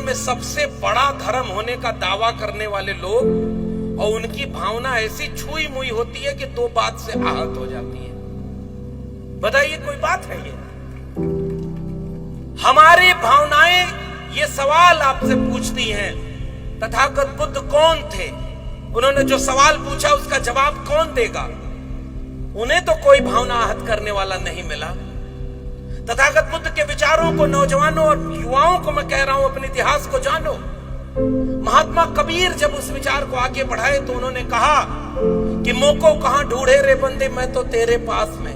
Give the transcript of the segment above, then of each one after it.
दुनिया में सबसे बड़ा धर्म होने का दावा करने वाले लोग, और उनकी भावना ऐसी छुई मुई होती है कि दो बात से आहत हो जाती है। बताइए कोई बात है ये? हमारी भावनाएं ये सवाल आपसे पूछती हैं, तथागत बुद्ध कौन थे? उन्होंने जो सवाल पूछा उसका जवाब कौन देगा? उन्हें तो कोई भावना आहत करने वाला नहीं मिला। तथागत बुद्ध के विचारों को नौजवानों और युवाओं को मैं कह रहा हूं, अपने इतिहास को जानो। महात्मा कबीर जब उस विचार को आगे बढ़ाए तो उन्होंने कहा कि मोको कहां ढूंढे रे बंदे, मैं तो तेरे पास में।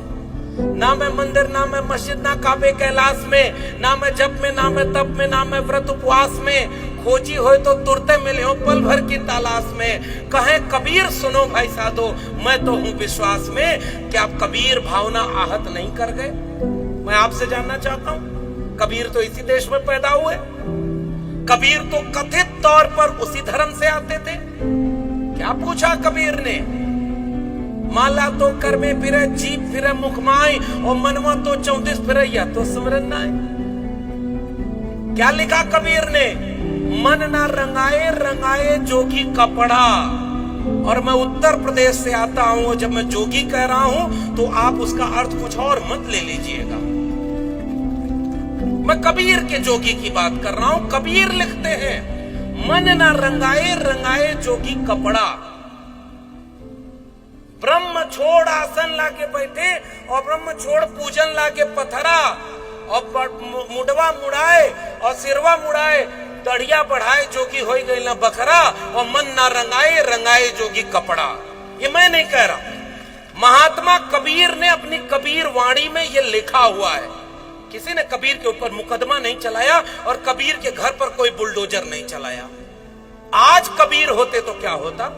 ना मैं मंदिर, ना मैं मस्जिद, ना काबे कैलाश में, ना मैं जप में, ना मैं तप में, ना मैं व्रत उपवास में। खोजी हो तो तुरते मिले हो पल भर की तलाश में। कहे कबीर सुनो भाई साधो, मैं तो हूं विश्वास में। क्या आप कबीर भावना आहत नहीं कर गए? मैं आपसे जानना चाहता हूं, कबीर तो इसी देश में पैदा हुए, कबीर तो कथित तौर पर उसी धर्म से आते थे। क्या पूछा कबीर ने? माला तो कर में फिरे, जीप फिरे मुखमाई, और मनवा तो 34 फिरे, या तो स्मरण ना है। क्या लिखा कबीर ने? मन ना रंगाए रंगाए जोगी कपड़ा। और मैं उत्तर प्रदेश से आता हूं, जब मैं जोगी कह रहा हूं तो आप उसका अर्थ कुछ और मत ले लीजिएगा। मैं कबीर के जोगी की बात कर रहा हूं। कबीर लिखते हैं, मन ना रंगाए रंगाए जोगी कपड़ा। ब्रह्म छोड़ आसन लाके बैठे और ब्रह्म छोड़ पूजन लाके पथरा, और मुडवा मुड़ाए और सिरवा मुड़ाए, दढ़िया बढ़ाए जोगी हो गई ना बखरा, और मन ना रंगाए रंगाए जोगी कपड़ा। ये मैं नहीं कह रहा, महात्मा कबीर ने अपनी कबीर वाणी में ये लिखा हुआ है। किसी ने कबीर के ऊपर मुकदमा नहीं चलाया और कबीर के घर पर कोई बुलडोजर नहीं चलाया। आज कबीर होते तो क्या होता?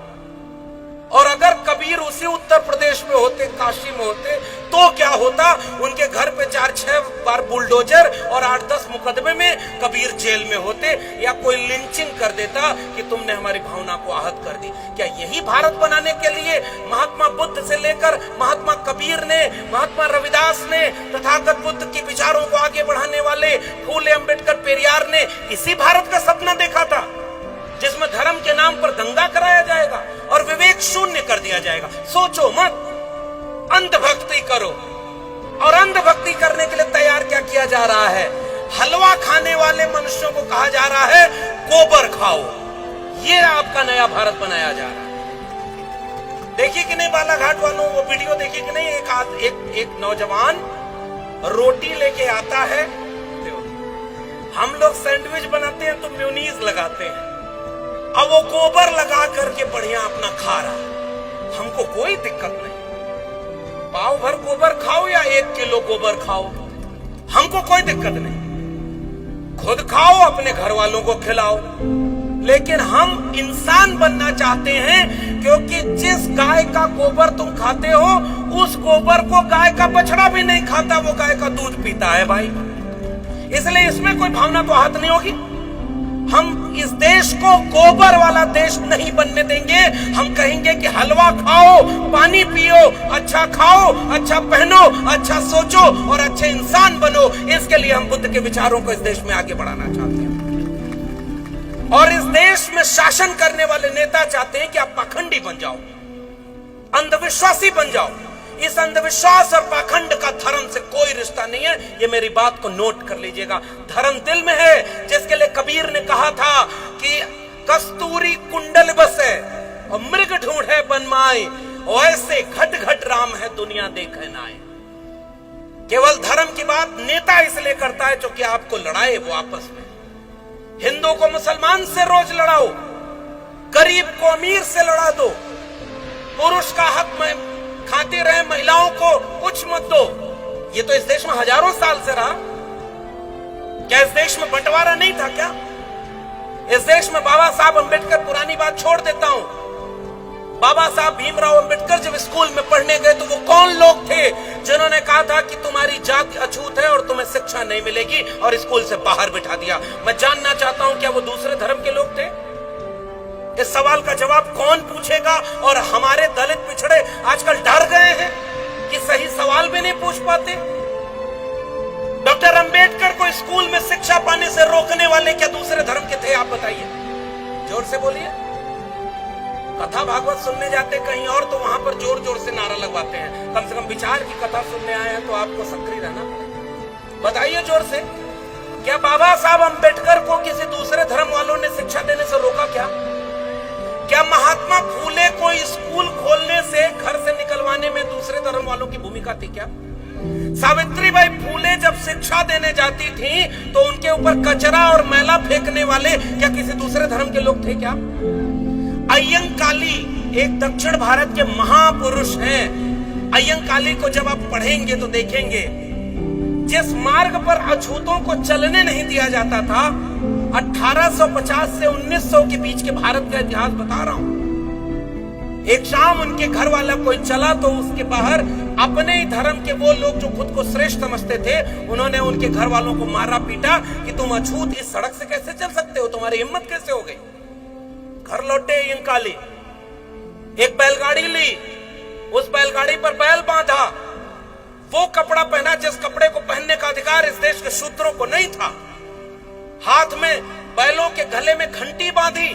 और अगर कबीर उसी उत्तर प्रदेश में होते, काशी में होते, तो क्या होता? उनके घर पे 4-6 बार बुलडोजर और 8-10 मुकदमे में कबीर जेल में होते, या कोई लिंचिंग कर देता कि तुमने हमारी भावना को आहत कर दी। क्या यही भारत बनाने के लिए महात्मा बुद्ध से लेकर महात्मा कबीर ने, महात्मा रविदास ने, तथागत बुद्ध के विचारों को आगे बढ़ाने वाले फूले, अंबेडकर, पेरियार ने इसी भारत का सपना देखा था, जिसमें धर्म के नाम पर दंगा कराया जाएगा और विवेक शून्य कर दिया जाएगा? सोचो मत, अंधभक्ति करो। और अंधभक्ति करने के लिए तैयार क्या किया जा रहा है? हलवा खाने वाले मनुष्यों को कहा जा रहा है गोबर खाओ। ये आपका नया भारत बनाया जा रहा है। देखिए कि नहीं बालाघाट वालों, वो वीडियो देखिए कि नहीं? एक नौजवान रोटी लेके आता है, हम लोग सैंडविच बनाते हैं तो मेयोनीज लगाते हैं, अब वो गोबर लगा करके बढ़िया अपना खा रहा है। हमको कोई दिक्कत नहीं, पाव भर गोबर खाओ या 1 किलो गोबर खाओ, हमको कोई दिक्कत नहीं। खुद खाओ, अपने घर वालों को खिलाओ। लेकिन हम इंसान बनना चाहते हैं, क्योंकि जिस गाय का गोबर तुम खाते हो, उस गोबर को गाय का बछड़ा भी नहीं खाता, वो गाय का दूध पीता है भाई। इसलिए इसमें कोई भावना तो आहत नहीं होगी। हम इस देश को गोबर वाला देश नहीं बनने देंगे। हम कहेंगे कि हलवा खाओ, पानी पियो, अच्छा खाओ, अच्छा पहनो, अच्छा सोचो और अच्छे इंसान बनो। इसके लिए हम बुद्ध के विचारों को इस देश में आगे बढ़ाना चाहते हैं। और इस देश में शासन करने वाले नेता चाहते हैं कि आप पाखंडी बन जाओ, अंधविश्वासी बन जाओ। इस अंधविश्वास और पाखंड का धर्म से कोई रिश्ता नहीं है। ये मेरी बात को नोट कर लीजिएगा। धर्म दिल में है, जिसके लिए कबीर ने कहा था कि कस्तूरी कुंडल बसे और मृग ढूंढे बनमाए, ऐसे घट घट राम है दुनिया देखे नाए। केवल धर्म की बात नेता इसलिए करता है क्योंकि आपको लड़ाए वो आपस में। हिंदू को मुसलमान से रोज लड़ाओ, गरीब को अमीर से लड़ा दो, पुरुष का हक में खाते रहे, महिलाओं को कुछ मत दो। ये तो इस देश में हजारों साल से रहा। क्या इस देश में बंटवारा नहीं था क्या? इस देश में बाबा साहब अंबेडकर, पुरानी बात छोड़ देता हूं, बाबा साहब भीमराव अंबेडकर जब स्कूल में पढ़ने गए तो वो कौन लोग थे जिन्होंने कहा था कि तुम्हारी जाति अछूत है और तुम्हें शिक्षा नहीं मिलेगी, और स्कूल से बाहर बिठा दिया? मैं जानना चाहता हूं क्या वो दूसरे धर्म के लोग थे? इस सवाल का जवाब कौन पूछेगा? और हमारे दलित पिछड़े आजकल डर गए हैं कि सही सवाल भी नहीं पूछ पाते। डॉक्टर अंबेडकर को स्कूल में शिक्षा पाने से रोकने वाले क्या दूसरे धर्म के थे? आप बताइए, जोर से बोलिए। कथा भागवत सुनने जाते कहीं और तो वहां पर जोर जोर से नारा लगवाते हैं। कम से कम विचार की कथा सुनने आए हैं तो आपको सक्रिय रहना पड़ेगा। बताइए जोर से, क्या बाबा साहब अंबेडकर को किसी दूसरे धर्म वालों ने शिक्षा देने से रोका क्या? क्या महात्मा फूले को स्कूल खोलने से, घर से निकलवाने में दूसरे धर्म वालों की भूमिका थी क्या? सावित्रीबाई फूले जब शिक्षा देने जाती थी तो उनके ऊपर कचरा और मैला फेंकने वाले क्या किसी दूसरे धर्म के लोग थे क्या? अय्यंकाली एक दक्षिण भारत के महापुरुष हैं। अय्यंकाली को जब आप पढ़ेंगे तो देखेंगे जिस मार्ग पर अछूतों को चलने नहीं दिया जाता था, 1850 से 1900 के बीच के भारत का इतिहास बता रहा हूं। एक शाम उनके घर वाला कोई चला तो उसके बाहर अपने ही धर्म के वो लोग जो खुद को श्रेष्ठ समझते थे, उन्होंने उनके घर वालों को मारा पीटा कि तुम अछूत इस सड़क से कैसे चल सकते हो, तुम्हारी हिम्मत कैसे हो गई। घर लौटे अय्यंकाली, एक बैलगाड़ी ली, उस बैलगाड़ी पर बैल बांधा, वो कपड़ा पहना जिस कपड़े को पहनने का अधिकार इस देश के शूद्रों को नहीं था, हाथ में बैलों के गले में घंटी बांधी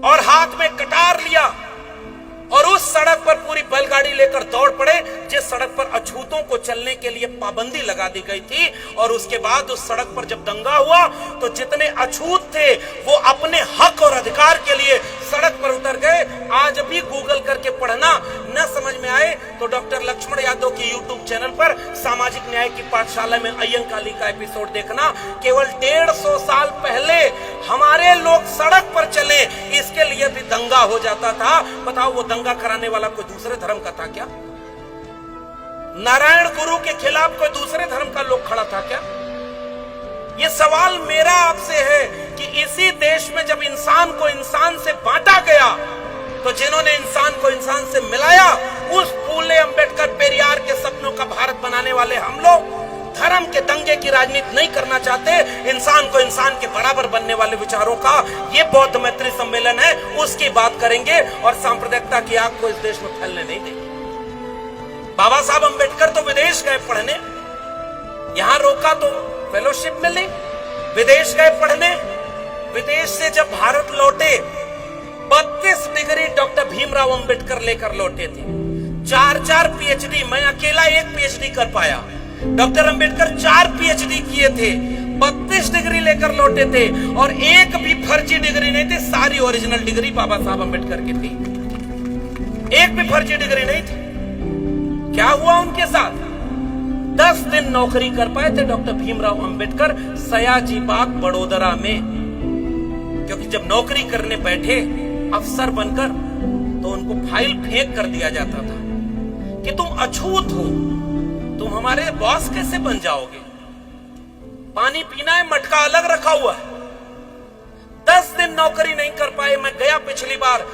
और हाथ में कटार लिया और उस सड़क पर पूरी बैलगाड़ी लेकर दौड़ पड़े जिस सड़क पर अछूतों को चलने के लिए पाबंदी लगा दी गई थी। और उसके बाद उस सड़क पर जब दंगा हुआ तो जितने अछूत थे वो अपने हक और अधिकार के लिए सड़क पर उतर गए। आज भी गूगल करके पढ़ना, न समझ में आए तो डॉक्टर लक्ष्मण यादव की यूट्यूब चैनल पर सामाजिक न्याय की पाठशाला में अय्यंकाली का एपिसोड देखना। केवल 150 साल पहले हमारे लोग सड़क पर चले, इसके लिए भी दंगा हो जाता था। बताओ वो दंगा कराने वाला कोई दूसरे धर्म का था क्या? नारायण गुरु के खिलाफ कोई दूसरे धर्म का लोग खड़ा था क्या? ये सवाल मेरा आपसे है कि इसी देश में जब इंसान को इंसान से बांटा गया तो जिन्होंने इंसान को इंसान से मिलाया, उस फूले, अंबेडकर, पेरियार के सपनों का भारत बनाने वाले हम लोग धर्म के दंगे की राजनीति नहीं करना चाहते। इंसान को इंसान के बराबर बनने वाले विचारों का ये बौद्ध मैत्री सम्मेलन है, उसकी बात करेंगे और सांप्रदायिकता की आग को इस देश में फैलने नहीं देंगे। बाबा साहब अंबेडकर तो विदेश गए पढ़ने, यहां रोका तो फेलोशिप मिली, विदेश गए पढ़ने। विदेश से जब भारत लौटे 32 डिग्री डॉक्टर भीमराव अंबेडकर लेकर लौटे थे। 4-4 पीएचडी, मैं अकेला 1 पीएचडी कर पाया। डॉक्टर अंबेडकर 4 पीएचडी किए थे, 32 डिग्री लेकर लौटे थे और एक भी फर्जी डिग्री नहीं थी, सारी ओरिजिनल डिग्री बाबा साहब अंबेडकर की थी, एक भी फर्जी डिग्री नहीं थी। क्या हुआ उनके साथ? 10 दिन नौकरी कर पाए थे डॉक्टर भीमराव अंबेडकर सयाजी बाग बड़ोदरा में, क्योंकि जब नौकरी करने बैठे अफसर बनकर तो उनको फाइल फेंक कर दिया जाता था कि तुम अछूत हो, तुम हमारे बॉस कैसे बन जाओगे? पानी पीना है, मटका अलग रखा हुआ है। 10 दिन नौकरी नहीं कर पाए। मैं गया पिछली बार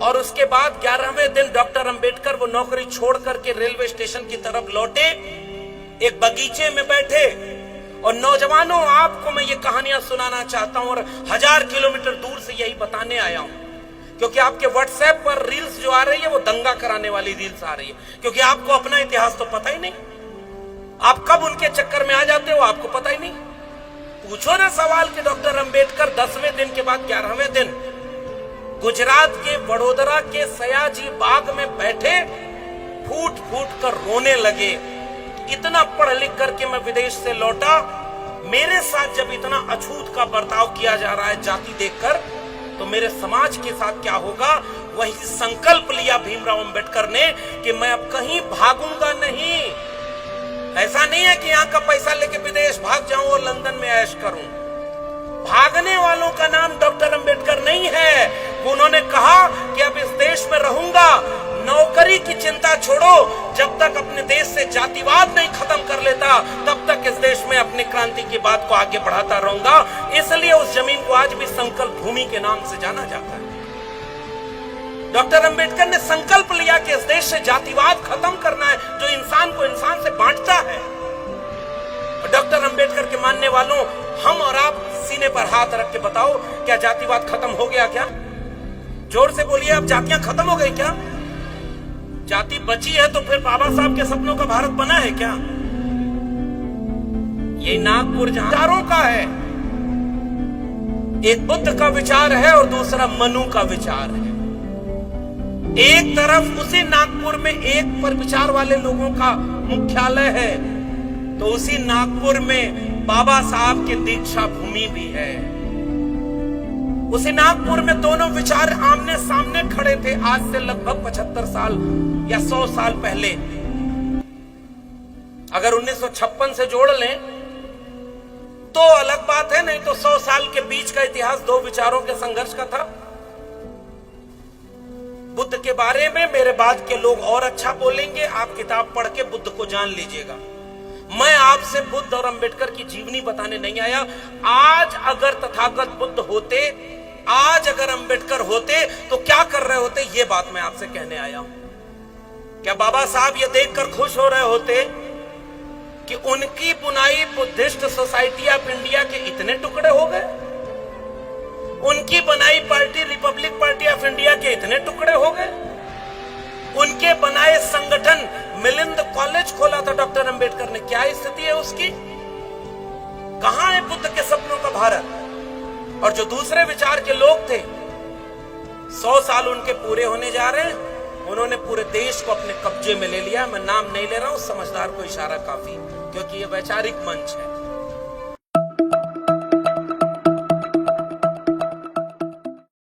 और उसके बाद 11वें दिन डॉक्टर अंबेडकर वो नौकरी छोड़ करके रेलवे स्टेशन की तरफ लौटे, एक बगीचे में बैठे और नौजवानों, आपको मैं ये कहानियां सुनाना चाहता हूं और 1000 किलोमीटर दूर से यही बताने आया हूं, क्योंकि आपके व्हाट्सएप पर रील्स जो आ रही है वो दंगा कराने वाली रील्स आ रही है, क्योंकि आपको अपना इतिहास तो पता ही नहीं। आप कब उनके चक्कर में आ जाते हो आपको पता ही नहीं। पूछो ना सवाल कि डॉक्टर अंबेडकर 10वें दिन के बाद 11वें दिन गुजरात के वडोदरा के सयाजी बाग में बैठे फूट फूट कर रोने लगे। इतना पढ़ लिख करके मैं विदेश से लौटा, मेरे साथ जब इतना अछूत का बर्ताव किया जा रहा है जाति देखकर, तो मेरे समाज के साथ क्या होगा? वही संकल्प लिया भीमराव अंबेडकर ने कि मैं अब कहीं भागूंगा नहीं। ऐसा नहीं है कि यहाँ का पैसा लेके विदेश भाग जाऊं और लंदन में ऐश करूं। भागने वालों का नाम डॉक्टर अंबेडकर नहीं है। उन्होंने कहा कि अब इस देश में रहूंगा, नौकरी की चिंता छोड़ो, जब तक अपने देश से जातिवाद नहीं खत्म कर लेता तब तक इस देश में अपनी क्रांति की बात को आगे बढ़ाता रहूंगा। इसलिए उस जमीन को आज भी संकल्प भूमि के नाम से जाना जाता है। डॉक्टर अंबेडकर ने संकल्प लिया कि इस देश से जातिवाद खत्म करना है जो इंसान को इंसान से बांटता है। डॉक्टर अंबेडकर के मानने वालों, हम और आप सीने पर हाथ रख के बताओ, क्या जातिवाद खत्म हो गया क्या? जोर से बोलिए, अब जातियां खत्म हो गई क्या? जाति बची है तो फिर बाबा साहब के सपनों का भारत बना है क्या? ये नागपुर जहां हजारों का है, एक बुद्ध का विचार है और दूसरा मनु का विचार है। एक तरफ उसी नागपुर में एक पर विचार वाले लोगों का मुख्यालय है, तो उसी नागपुर में बाबा साहब की दीक्षा भूमि भी है। उसी नागपुर में दोनों विचार आमने सामने खड़े थे आज से लगभग 75 साल या 100 साल पहले। अगर 1956 से जोड़ लें तो अलग बात है, नहीं तो 100 साल के बीच का इतिहास दो विचारों के संघर्ष का था। बुद्ध के बारे में मेरे बाद के लोग और अच्छा बोलेंगे, आप किताब पढ़ के बुद्ध को जान लीजिएगा। मैं आपसे बुद्ध और अंबेडकर की जीवनी बताने नहीं आया। आज अगर तथागत बुद्ध होते, आज अगर अंबेडकर होते तो क्या कर रहे होते, ये बात मैं आपसे कहने आया हूं। क्या बाबा साहब ये देखकर खुश हो रहे होते कि उनकी बुनाई बुद्धिस्ट सोसाइटी ऑफ इंडिया के इतने टुकड़े हो गए? उनकी बनाई party Republic party of India के इतने टुकड़े हो गए? उनके बनाए संगठन मिलिंद कॉलेज खोला था डॉक्टर अंबेडकर ने, क्या स्थिति है उसकी? कहां है बुद्ध के सपनों का भारत? और जो दूसरे विचार के लोग थे, 100 साल उनके पूरे होने जा रहे हैं, उन्होंने पूरे देश को अपने कब्जे में ले लिया। मैं नाम नहीं ले रहा हूं, समझदार को इशारा काफी, क्योंकि ये वैचारिक मंच है।